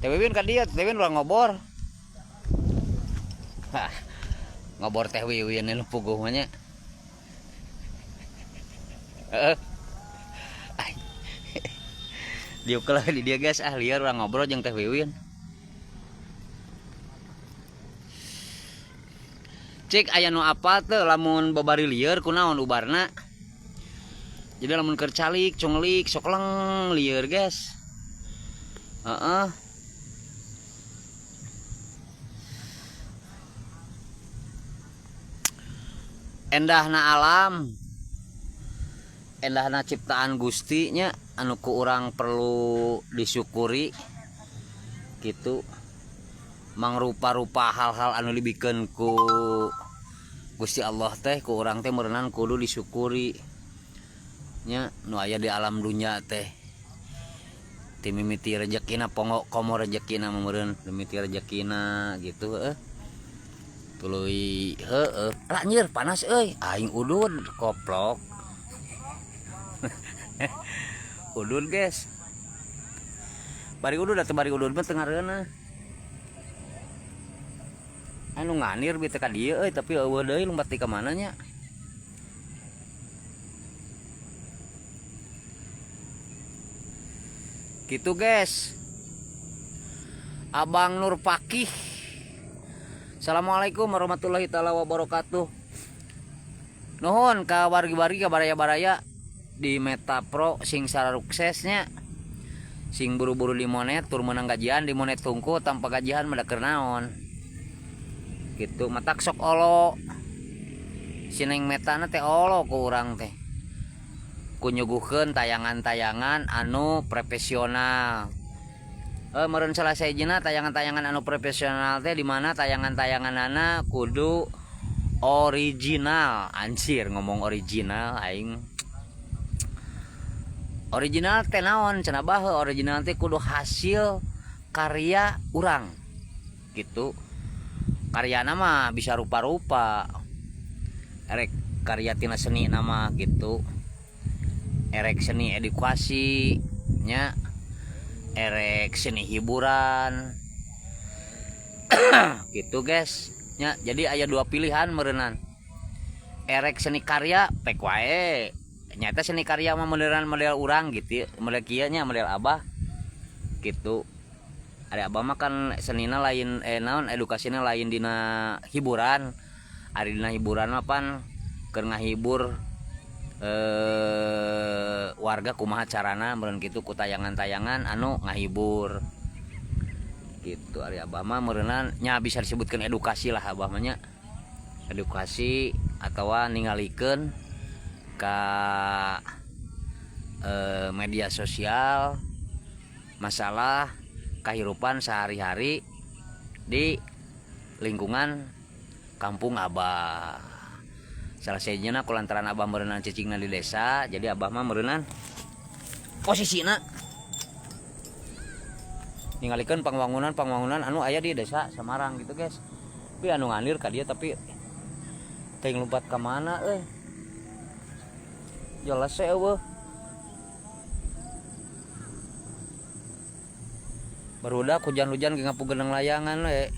Teh Wiwin ka dieu, Teh Wiwin urang ngobor. Hah, ngobor Teh Wiwin nu puguh mah nya. Heeh. Diukel di dia guys, liar urang ngobrol jeung Teh Wiwin. Cik aya nu apa teu lamun babari lieur kunaon ubarna? Jadi lamun keur calik, cunglik, sok leng lieur guys. Heeh. Endahna alam. Endahna ciptaan Gusti nya anu ku urang perlu disyukuri gitu. Mangrupa-rupa hal-hal anu dibikeun ku Gusti Allah teh ku urang teh meureunana kudu disyukuri nya nu aya di alam dunya teh. Ti mimiti rezekina pongok komo rezekina meureun mimiti rezekina gitu heuh. Tuluy heueuh. Anjir panas euy, aing udud koplok. Udud guys. Bari udud atuh bari udud mah teu ngareunah. Anu nganir bi teh ka dieu euy tapi eueuh deui lompat ti ka mana nya. Gitu guys. Abang Nur Pakih. Assalamualaikum warahmatullahi taala wabarakatuh. Nuhun ka wargi-wargi ka baraya-baraya di Meta Pro sing sararuksesnya. Sing buru-buru di monet tur meunang gajian di monet tungku tanpa gajian mah da keur naon. Gitu matak sok olo. Sineng metana teh olo ku urang teh. Ku nyuguhkeun tayangan-tayangan anu profesional. Meureun salasejina tayangan-tayangan anu profesional teh di mana tayangan-tayanganana kudu original. Anjir ngomong original aing. Original teh naon cenah baheula original teh kudu hasil karya urang. Gitu. Karyana mah bisa rupa-rupa. Erek karya tina seni nama gitu. Erek seni edukasi nya. Erek seni hiburan. Gitu guys. Nya jadi aya dua pilihan meureunana. Erek seni karya pek wae. Nyata seni karya mah model urang gitu. Model kieu nya model Abah. Gitu. Ari Abah mah kan senina lain naon edukasina lain dina hiburan. Ari dina hiburan mah pan keur ngahibur warga kumaha carana meureun kitu ku tayangan-tayangan anu ngahibur. Gitu ari Abah mah meureunna nya bisa disebutkeun edukasi lah Abah mah nya. Edukasi atawa ningalikeun ka media sosial masalah kehidupan sehari-hari di lingkungan kampung Abah. Salah sejena kulantaran Abah meureunana cicingna di desa, jadi Abah mah meureunana posisina ningalikeun pangwangunan anu aya di desa Samarang gitu guys. Tapi anu ngalir ka dieu tapi teuing lompat ka mana euy. Jelas eueuh. Barudak hujan-hujan ge ngapugeunang layangan we.